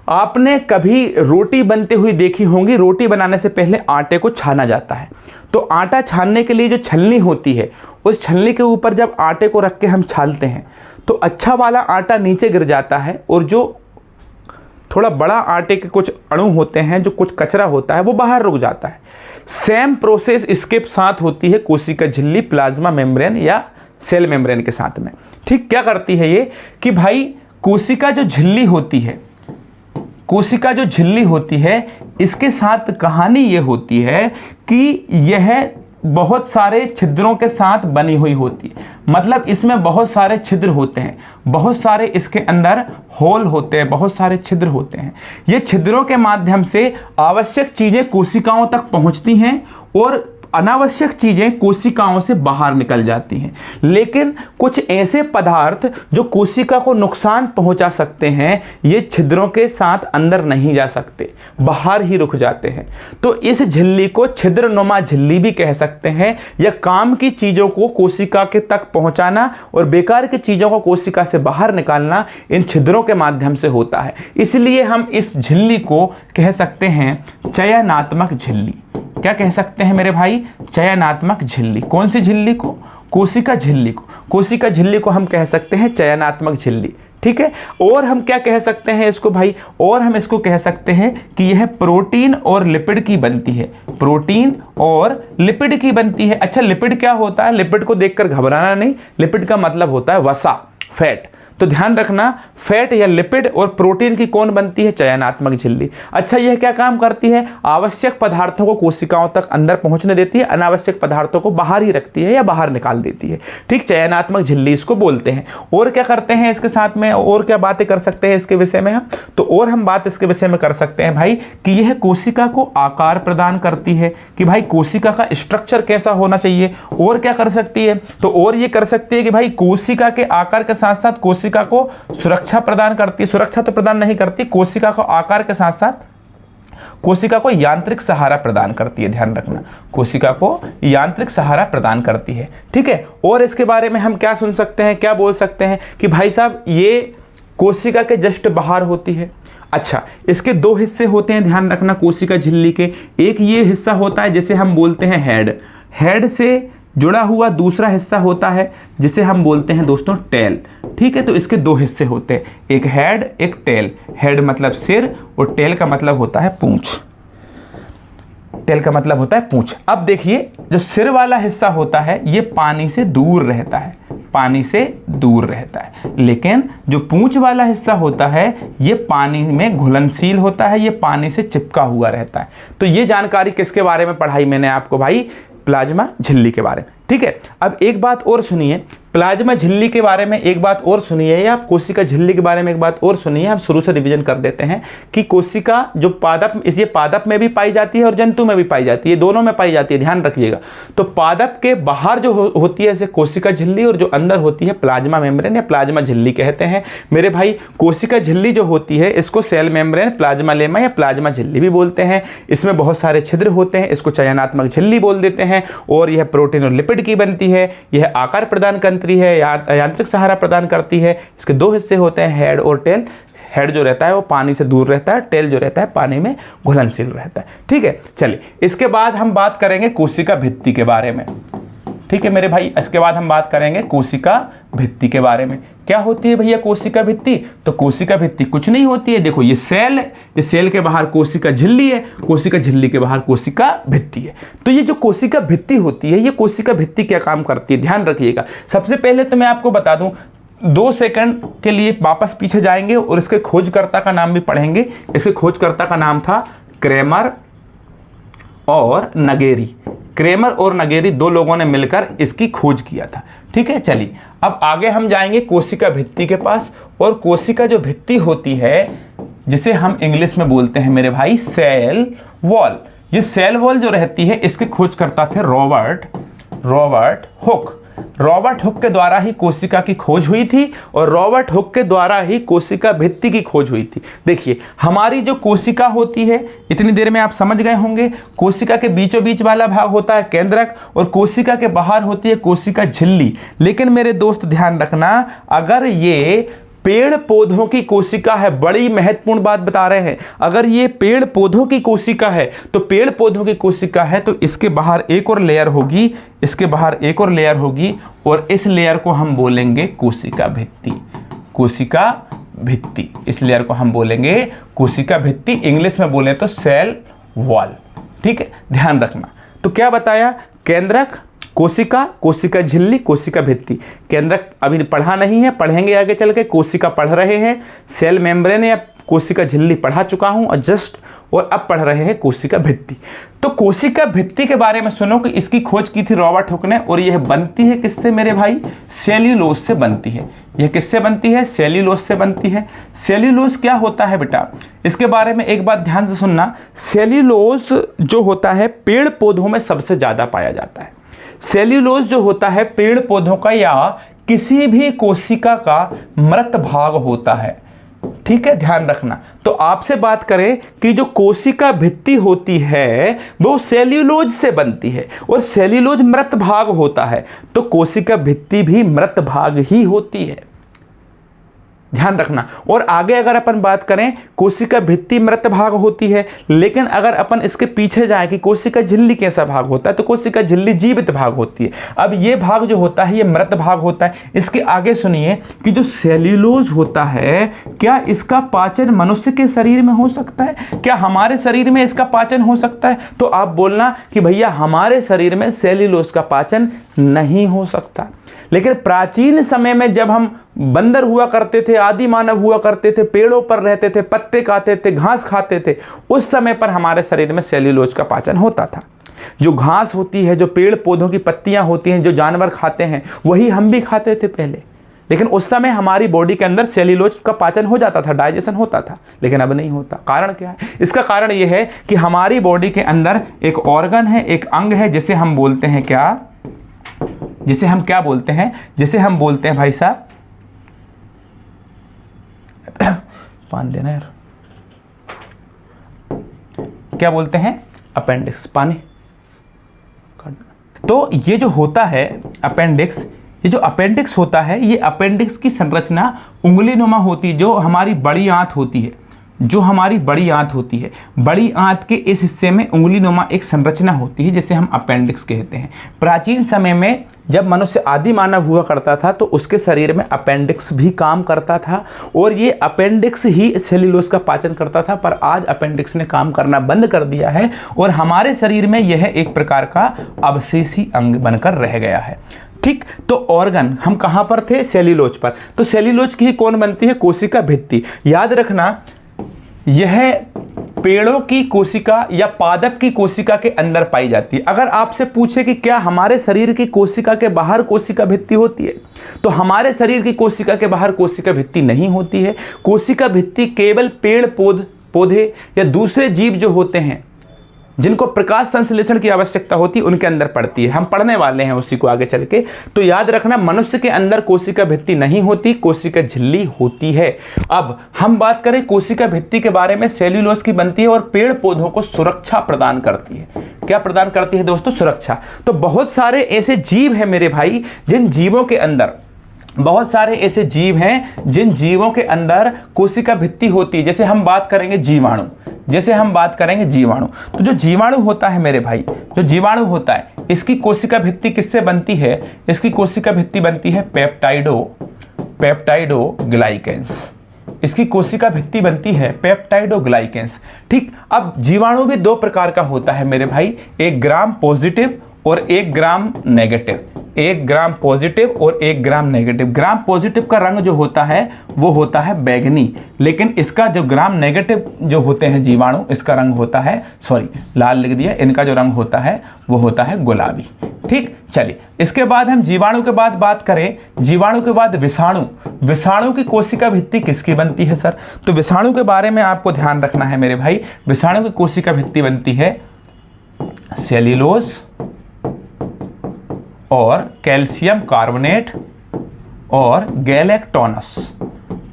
आपने कभी रोटी बनते हुई देखी होंगी, रोटी बनाने से पहले आटे को छाना जाता है। तो आटा छानने के लिए जो छलनी होती है, उस छलनी के ऊपर जब आटे को रख के हम छालते हैं तो अच्छा वाला आटा नीचे गिर जाता है, और जो थोड़ा बड़ा आटे के कुछ अणु होते हैं, जो कुछ कचरा होता है, वो बाहर रुक जाता है। सेम प्रोसेस इसके साथ होती है कोशिका झिल्ली, प्लाज्मा मेम्ब्रेन या सेल मेम्ब्रेन के साथ में। ठीक, क्या करती है ये कि भाई कोशिका जो झिल्ली होती है, कोशिका जो झिल्ली होती है, इसके साथ कहानी ये होती है कि यह बहुत सारे छिद्रों के साथ बनी हुई होती है। मतलब इसमें बहुत सारे छिद्र होते हैं, बहुत सारे इसके अंदर होल होते हैं, बहुत सारे छिद्र होते हैं। ये छिद्रों के माध्यम से आवश्यक चीज़ें कोशिकाओं तक पहुंचती हैं और अनावश्यक चीज़ें कोशिकाओं से बाहर निकल जाती हैं। लेकिन कुछ ऐसे पदार्थ जो कोशिका को नुकसान पहुंचा सकते हैं, ये छिद्रों के साथ अंदर नहीं जा सकते, बाहर ही रुक जाते हैं। तो इस झिल्ली को छिद्रनुमा झिल्ली भी कह सकते हैं, या काम की चीज़ों को कोशिका के तक पहुंचाना और बेकार की चीज़ों को कोशिका से बाहर निकालना इन छिद्रों के माध्यम से होता है। इसलिए हम इस झिल्ली को कह सकते हैं चयनात्मक झिल्ली। क्या कह सकते हैं मेरे भाई, चयनात्मक झिल्ली। कौन सी झिल्ली को, कोशिका झिल्ली को। कोशिका झिल्ली को हम कह सकते हैं चयनात्मक झिल्ली। ठीक है, और हम क्या कह सकते हैं इसको भाई, और हम इसको कह सकते हैं कि यह प्रोटीन और लिपिड की बनती है, प्रोटीन और लिपिड की बनती है। अच्छा, लिपिड क्या होता है, लिपिड को देखकर घबराना नहीं, लिपिड का मतलब होता है वसा, फैट। तो ध्यान रखना, फैट या लिपिड और प्रोटीन की कौन बनती है, चयनात्मक झिल्ली। अच्छा, यह क्या काम करती है, आवश्यक पदार्थों को कोशिकाओं तक अंदर पहुंचने देती है, अनावश्यक पदार्थों को बाहर ही रखती है या बाहर निकाल देती है। ठीक, चयनात्मक झिल्ली इसको बोलते हैं। और क्या करते हैं इसके साथ में, और क्या बातें कर सकते हैं इसके विषय में हम, तो और हम बात इसके विषय में कर सकते हैं भाई कि यह कोशिका को आकार प्रदान करती है, कि भाई कोशिका का स्ट्रक्चर कैसा होना चाहिए। और क्या कर सकती है, तो और ये कर सकती है कि भाई कोशिका के आकार के साथ साथ कोशिका को सुरक्षा प्रदान करती है। सुरक्षा तो प्रदान नहीं करती, कोशिका को आकार के साथ साथ कोशिका को यांत्रिक सहारा प्रदान करती है। ध्यान रखना, कोशिका को यांत्रिक सहारा प्रदान करती है। ठीक है, और इसके बारे में हम क्या सुन सकते हैं, क्या बोल सकते हैं कि भाई साहब ये कोशिका के जस्ट बाहर होती है। अच्छा, इसके दो हिस्से होते हैं, ध्यान रखना कोशिका झिल्ली के। एक ये हिस्सा होता है जिसे हम बोलते हैं हेड। हेड से जुड़ा हुआ दूसरा हिस्सा होता है जिसे हम बोलते हैं दोस्तों टेल। ठीक है, तो इसके दो हिस्से होते हैं, एक हेड एक टेल। हेड मतलब सिर और टेल का मतलब होता है पूंछ। टेल का मतलब होता है पूंछ। अब देखिए, जो सिर वाला हिस्सा होता है ये पानी से दूर रहता है, पानी से दूर रहता है, लेकिन जो पूंछ वाला हिस्सा होता है ये पानी में घुलनशील होता है, ये पानी से चिपका हुआ रहता है। तो ये जानकारी किसके बारे में पढ़ाई मैंने आपको भाई? प्लाज्मा झिल्ली के बारे में। ठीक है, अब एक बात और सुनिए, प्लाज्मा झिल्ली के बारे में एक बात और सुनिए, या कोशिका झिल्ली के बारे में एक बात और सुनिए। हम शुरू से रिवीजन कर देते हैं कि कोशिका जो पादप, ये पादप में भी पाई जाती है और जंतु में भी पाई जाती है, दोनों में पाई जाती है, ध्यान रखिएगा। तो पादप के बाहर जो होती है इसे कोशिका झिल्ली, और जो अंदर होती है प्लाज्मा मेम्ब्रेन या प्लाज्मा झिल्ली कहते हैं। मेरे भाई, कोशिका झिल्ली जो होती है इसको सेल मेम्ब्रेन, प्लाज्मा लेमा या प्लाज्मा झिल्ली भी बोलते हैं। इसमें बहुत सारे छिद्र होते हैं, इसको चयनात्मक झिल्ली बोल देते हैं। और यह प्रोटीन और लिपिड की बनती है, यह आकार प्रदान करती है, यांत्रिक सहारा प्रदान करती है। इसके दो हिस्से होते हैं, हेड और टेल। हेड जो रहता है वो पानी से दूर रहता है, टेल जो रहता है पानी में घुलनशील रहता है। ठीक है, चलिए इसके बाद हम बात करेंगे कोशिका भित्ति के बारे में। ठीक है मेरे भाई, इसके बाद हम बात करेंगे कोशिका भित्ति के बारे में। क्या होती है भैया कोशिका भित्ति? तो कोशिका भित्ति कुछ नहीं होती है, देखो ये सेल है, ये सेल के बाहर कोशिका झिल्ली है, कोशिका झिल्ली के बाहर कोशिका भित्ति है। तो ये जो कोशिका भित्ति होती है, ये कोशिका भित्ति क्या काम करती है, ध्यान रखिएगा। सबसे पहले तो मैं आपको बता दूं, 2 सेकंड के लिए वापस पीछे जाएंगे और इसके खोजकर्ता का नाम भी पढ़ेंगे। इसके खोजकर्ता का नाम था क्रेमर और नगेरी। क्रेमर और नगेरी 2 लोगों ने मिलकर इसकी खोज किया था। ठीक है, चलिए अब आगे हम जाएंगे कोशिका भित्ति के पास। और कोशिका जो भित्ति होती है जिसे हम इंग्लिश में बोलते हैं मेरे भाई सेल वॉल। ये सेल वॉल जो रहती है इसके खोजकर्ता थे रॉबर्ट हुक। रॉबर्ट हुक के द्वारा ही कोशिका की खोज हुई थी और रॉबर्ट हुक के द्वारा ही कोशिका भित्ति की खोज हुई थी। देखिए हमारी जो कोशिका होती है, इतनी देर में आप समझ गए होंगे, कोशिका के बीचों बीच वाला भाग होता है केंद्रक और कोशिका के बाहर होती है कोशिका झिल्ली। लेकिन मेरे दोस्त ध्यान रखना, अगर ये पेड़ पौधों की कोशिका है, बड़ी महत्वपूर्ण बात बता रहे हैं, अगर ये पेड़ पौधों की कोशिका है तो पेड़ पौधों की कोशिका है तो इसके बाहर एक और लेयर होगी, इसके बाहर एक और लेयर होगी और इस लेयर को हम बोलेंगे कोशिका भित्ति। कोशिका भित्ति, इस लेयर को हम बोलेंगे कोशिका भित्ति, इंग्लिश में बोले तो सेल वॉल। ठीक है, ध्यान रखना। तो क्या बताया, केंद्रक, कोशिका, कोशिका झिल्ली, कोशिका भित्ति। केंद्रक अभी पढ़ा नहीं है, पढ़ेंगे आगे चल के। कोशिका पढ़ रहे हैं, सेल मेम्ब्रेन या कोशिका झिल्ली पढ़ा चुका हूं और जस्ट, और अब पढ़ रहे हैं कोशिका भित्ति। तो कोशिका भित्ति के बारे में सुनो कि इसकी खोज की थी रॉबर्ट हुक ने और यह बनती है किससे मेरे भाई? सेल्यूलोज से बनती है। यह किससे बनती है? सेल्यूलोज से बनती है। सेल्यूलोज क्या होता है बेटा, इसके बारे में एक बात ध्यान से सुनना। सेल्यूलोज जो होता है पेड़ पौधों में सबसे ज्यादा पाया जाता है। सेल्यूलोज जो होता है पेड़ पौधों का या किसी भी कोशिका का मृत भाग होता है। ठीक है, ध्यान रखना। तो आपसे बात करें कि जो कोशिका भित्ति होती है वो सेल्यूलोज से बनती है और सेल्यूलोज मृत भाग होता है, तो कोशिका भित्ति भी मृत भाग ही होती है, ध्यान रखना। और आगे अगर अपन बात करें, कोशिका भित्ति मृत भाग होती है, लेकिन अगर अपन इसके पीछे जाएं कि कोशिका झिल्ली कैसा भाग होता है, तो कोशिका झिल्ली जीवित भाग होती है। अब ये भाग जो होता है ये मृत भाग होता है। इसके आगे सुनिए कि जो सेल्यूलोज होता है, क्या इसका पाचन मनुष्य के शरीर में हो सकता है? क्या हमारे शरीर में इसका पाचन हो सकता है? तो आप बोलना कि भैया हमारे शरीर में सेल्यूलोज का पाचन नहीं हो सकता। लेकिन प्राचीन समय में जब हम बंदर हुआ करते थे, आदि मानव हुआ करते थे, पेड़ों पर रहते थे, पत्ते खाते थे, घास खाते थे, उस समय पर हमारे शरीर में सेल्यूलोज का पाचन होता था। जो घास होती है, जो पेड़ पौधों की पत्तियां होती हैं, जो जानवर खाते हैं, वही हम भी खाते थे पहले। लेकिन उस समय हमारी बॉडी के अंदर सेल्यूलोज का पाचन हो जाता था, डाइजेशन होता था, लेकिन अब नहीं होता। कारण क्या है? इसका कारण यह है कि हमारी बॉडी के अंदर एक ऑर्गन है, एक अंग है, जिसे हम बोलते हैं क्या, जिसे हम क्या बोलते हैं, जिसे हम बोलते हैं भाई साहब, पानी लेना यार, क्या बोलते हैं? अपेंडिक्स। पानी। तो ये जो होता है अपेंडिक्स, ये जो अपेंडिक्स होता है, ये अपेंडिक्स की संरचना उंगली नुमा होती है। जो हमारी बड़ी आंत होती है, जो हमारी बड़ी आंत होती है, बड़ी आंत के इस हिस्से में उंगली नुमा एक संरचना होती है जिसे हम अपेंडिक्स कहते हैं। प्राचीन समय में जब मनुष्य आदि मानव हुआ करता था तो उसके शरीर में अपेंडिक्स भी काम करता था और ये अपेंडिक्स ही सेल्यूलोज का पाचन करता था, पर आज अपेंडिक्स ने काम करना बंद कर दिया है और हमारे शरीर में यह एक प्रकार का अवशेषी अंग बनकर रह गया है। ठीक, तो ऑर्गन हम कहाँ पर थे? सेल्यूलोज पर। तो सेल्यूलोज की कौन बनती है? कोशिका भित्ति। याद रखना, यह पेड़ों की कोशिका या पादप की कोशिका के अंदर पाई जाती है। अगर आपसे पूछे कि क्या हमारे शरीर की कोशिका के बाहर कोशिका भित्ति होती है, तो हमारे शरीर की कोशिका के बाहर कोशिका भित्ति नहीं होती है। कोशिका भित्ति केवल पेड़ पौधे या दूसरे जीव जो होते हैं जिनको प्रकाश संश्लेषण की आवश्यकता होती है उनके अंदर पड़ती है। हम पढ़ने वाले हैं उसी को आगे चल के। तो याद रखना, मनुष्य के अंदर कोशिका भित्ति नहीं होती, कोशिका झिल्ली होती है। अब हम बात करें कोशिका भित्ति के बारे में, सेल्यूलोज की बनती है और पेड़ पौधों को सुरक्षा प्रदान करती है। क्या प्रदान करती है दोस्तों? सुरक्षा। तो बहुत सारे ऐसे जीव हैं मेरे भाई, जिन जीवों के अंदर बहुत सारे ऐसे जीव हैं जिन जीवों के अंदर कोशिका भित्ति होती है। जैसे हम बात करेंगे जीवाणु, तो जो जीवाणु होता है मेरे भाई, जो जीवाणु होता है, इसकी कोशिका भित्ति किससे बनती है? इसकी कोशिका भित्ति बनती है पेप्टाइडोग्लाइकेंस। इसकी कोशिका भित्ति बनती है पेप्टाइडोग्लाइकेंस। ठीक, अब जीवाणु भी दो प्रकार का होता है मेरे भाई, एक ग्राम पॉजिटिव और एक ग्राम नेगेटिव। एक ग्राम पॉजिटिव और एक ग्राम नेगेटिव। ग्राम पॉजिटिव का रंग जो होता है वो होता है बैगनी, लेकिन इसका जो ग्राम नेगेटिव जो होते हैं जीवाणु, इसका रंग होता है, लाल लिख दिया, इनका जो रंग होता है वो होता है गुलाबी। ठीक, चलिए इसके बाद हम जीवाणु के बाद बात करें। जीवाणु के बाद विषाणु। विषाणु की कोशिका भित्ति किसकी बनती है सर? तो विषाणु के बारे में आपको ध्यान रखना है मेरे भाई। विषाणु की कोशिका भित्ति बनती है सेल्यूलोज और कैल्शियम कार्बोनेट और गैलेक्टोनस,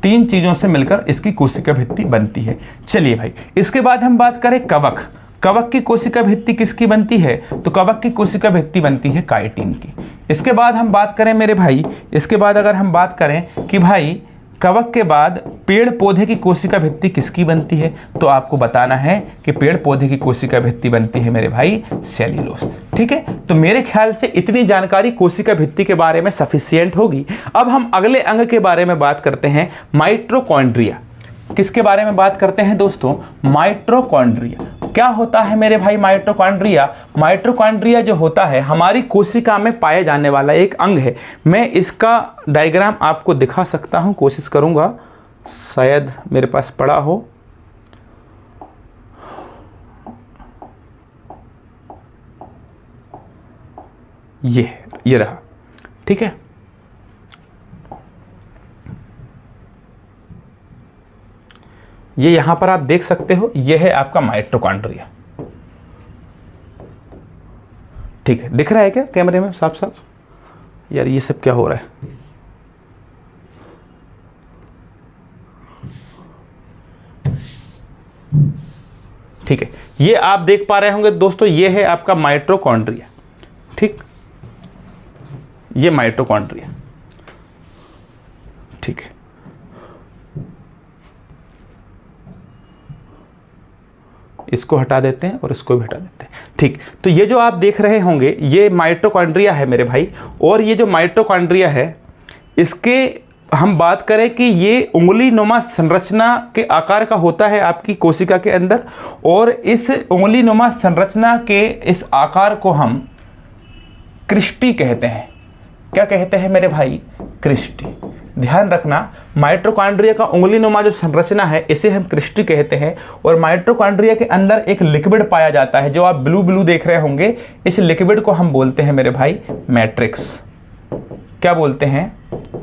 तीन चीजों से मिलकर इसकी कोशिका भित्ति बनती है। चलिए भाई, इसके बाद हम बात करें कवक। कवक की कोशिका भित्ति किसकी बनती है? तो कवक की कोशिका भित्ति बनती है काइटिन की। इसके बाद हम बात करें मेरे भाई, इसके बाद अगर हम बात करें कि भाई कवक के बाद पेड़ पौधे की कोशिका भित्ति किसकी बनती है, तो आपको बताना है कि पेड़ पौधे की कोशिका भित्ति बनती है मेरे भाई सेल्यूलोज। ठीक है, तो मेरे ख्याल से इतनी जानकारी कोशिका भित्ति के बारे में सफिशिएंट होगी। अब हम अगले अंग के बारे में बात करते हैं, माइटोकॉन्ड्रिया। किसके बारे में बात करते हैं दोस्तों? माइटोकॉन्ड्रिया। क्या होता है मेरे भाई माइटोकॉन्ड्रिया? माइटोकॉन्ड्रिया जो होता है हमारी कोशिका में पाए जाने वाला एक अंग है। मैं इसका डायग्राम आपको दिखा सकता हूं, कोशिश करूंगा, शायद मेरे पास पड़ा हो। ये रहा। ठीक है, ये यहां पर आप देख सकते हो, ये है आपका माइटोकॉन्ड्रिया। ठीक है, दिख रहा है क्या कैमरे में साफ साफ? यार ये सब क्या हो रहा है? ठीक है, ये आप देख पा रहे होंगे दोस्तों, ये है आपका माइटोकॉन्ड्रिया। ठीक, ये माइटोकॉन्ड्रिया। ठीक है, इसको हटा देते हैं और इसको भी हटा देते हैं। ठीक, तो ये जो आप देख रहे होंगे ये माइटोकॉन्ड्रिया है मेरे भाई। और ये जो माइटोकॉन्ड्रिया है, इसके हम बात करें कि ये उंगली नुमा संरचना के आकार का होता है आपकी कोशिका के अंदर, और इस उंगली नुमा संरचना के इस आकार को हम क्रिस्टी कहते हैं। क्या कहते हैं मेरे भाई? क्रिस्टी। ध्यान रखना, माइटोकॉन्ड्रिया का उंगली नुमा जो संरचना है इसे हम क्रिस्टी कहते हैं। और माइटोकॉन्ड्रिया के अंदर एक लिक्विड पाया जाता है जो आप ब्लू ब्लू देख रहे होंगे, इस लिक्विड को हम बोलते हैं मेरे भाई मैट्रिक्स। क्या बोलते हैं?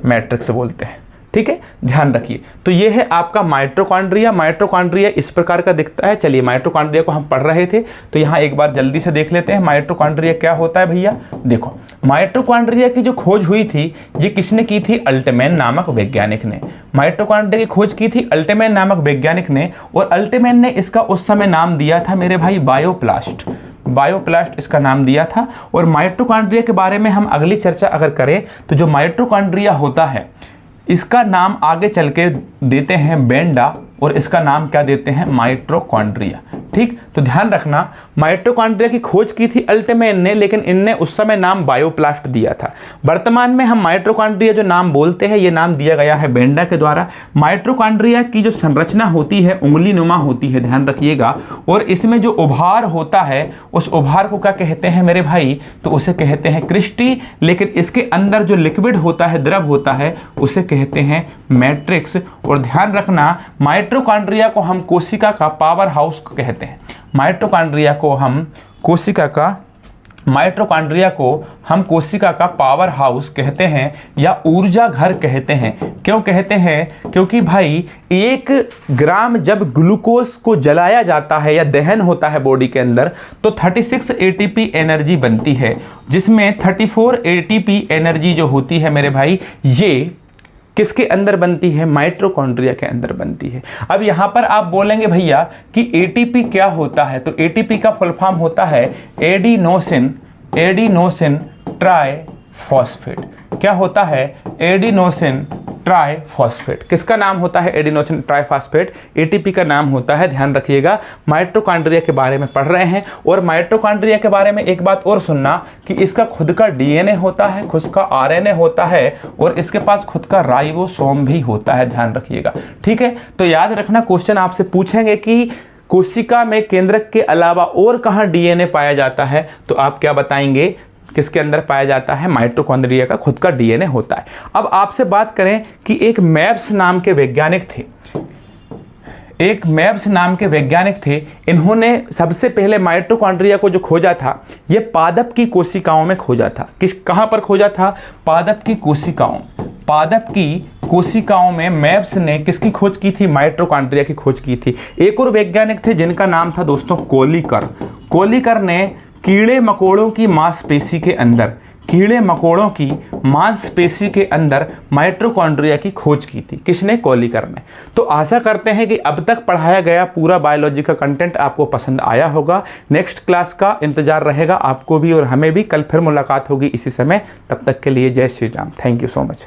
मैट्रिक्स बोलते हैं। ठीक है, ध्यान रखिए। तो ये है आपका माइटोकॉन्ड्रिया। माइटोकॉन्ड्रिया इस प्रकार का दिखता है। चलिए, माइटोकॉन्ड्रिया को हम पढ़ रहे थे तो यहाँ एक बार जल्दी से देख लेते हैं माइटोकॉन्ड्रिया क्या होता है भैया। देखो, माइटोकॉन्ड्रिया की जो खोज हुई थी ये किसने की थी? अल्टमैन नामक वैज्ञानिक ने। माइटोकॉन्ड्रिया की खोज की थी अल्टमैन नामक वैज्ञानिक ने, और अल्टमैन ने इसका उस समय नाम दिया था मेरे भाई बायोप्लास्ट। बायोप्लास्ट इसका नाम दिया था। और माइटोकॉन्ड्रिया के बारे में हम अगली चर्चा अगर करें तो जो माइटोकॉन्ड्रिया होता है इसका नाम आगे चल के देते हैं बेंडा और इसका नाम क्या देते हैं, माइटोकॉन्ड्रिया। ठीक, तो ध्यान रखना माइटोकॉन्ड्रिया की खोज की थी अल्टमैन ने, लेकिन इनने उस समय नाम बायोप्लास्ट दिया था। वर्तमान में हम माइटोकॉन्ड्रिया जो नाम बोलते हैं ये नाम दिया गया है बेंडा के द्वारा। माइटोकॉन्ड्रिया की जो संरचना होती है उंगली नुमा होती है, ध्यान रखिएगा, और इसमें जो उभार होता है उस उभार को क्या कहते हैं मेरे भाई, तो उसे कहते हैं क्रिस्टी। लेकिन इसके अंदर जो लिक्विड होता है, द्रव होता है, उसे कहते हैं मैट्रिक्स। और ध्यान रखना माइटोकॉन्ड्रिया को हम कोशिका का पावर हाउस कहते हैं। माइटोकॉन्ड्रिया को हम कोशिका का पावर हाउस कहते हैं या ऊर्जा घर कहते हैं। क्यों कहते हैं, क्योंकि भाई 1 ग्राम जब ग्लूकोज को जलाया जाता है या दहन होता है बॉडी के अंदर तो 36 एटीपी एनर्जी बनती है, जिसमें 34 एटीपी एनर्जी जो होती है मेरे भाई ये किसके अंदर बनती है, माइटोकॉन्ड्रिया के अंदर बनती है। अब यहाँ पर आप बोलेंगे भैया कि एटीपी क्या होता है, तो एटीपी का फुल फॉर्म होता है एडिनोसिन ट्राइफॉस्फेट। क्या होता है, एडिनोसिन ट्राइफॉस्फेट। किसका नाम होता है, एडिनोसिन ट्राइफॉस्फेट, एटीपी का नाम होता है। ध्यान रखिएगा, माइटोकॉन्ड्रिया के बारे में पढ़ रहे हैं। और माइटोकॉन्ड्रिया के बारे में एक बात और सुनना कि इसका खुद का डीएनए होता है, खुद का आरएनए होता है और इसके पास खुद का राइबोसोम भी होता है, ध्यान रखिएगा। ठीक है, तो याद रखना क्वेश्चन आपसे पूछेंगे कि कोशिका में केंद्रक के अलावा और कहाँ डीएनए पाया जाता है, तो आप क्या बताएंगे, किसके अंदर पाया जाता है, माइटोकॉन्ड्रिया का खुद का डीएनए होता है। अब आपसे बात करें कि एक मेब्स नाम के वैज्ञानिक थे, इन्होंने सबसे पहले माइटोकॉन्ड्रिया को जो खोजा था ये पादप की कोशिकाओं में खोजा था। कहाँ पर खोजा था, पादप की कोशिकाओं में मेब्स ने किसकी खोज की थी, माइटोकॉन्ड्रिया की खोज की थी। एक और वैज्ञानिक थे जिनका नाम था दोस्तों कोलिकर ने कीड़े मकोड़ों की मांसपेशी के अंदर माइटोकॉन्ड्रिया की खोज की थी। किसने, कोलिकर ने। तो आशा करते हैं कि अब तक पढ़ाया गया पूरा बायोलॉजी का कंटेंट आपको पसंद आया होगा। नेक्स्ट क्लास का इंतजार रहेगा आपको भी और हमें भी। कल फिर मुलाकात होगी इसी समय, तब तक के लिए जय Shri Ram. Thank you so much.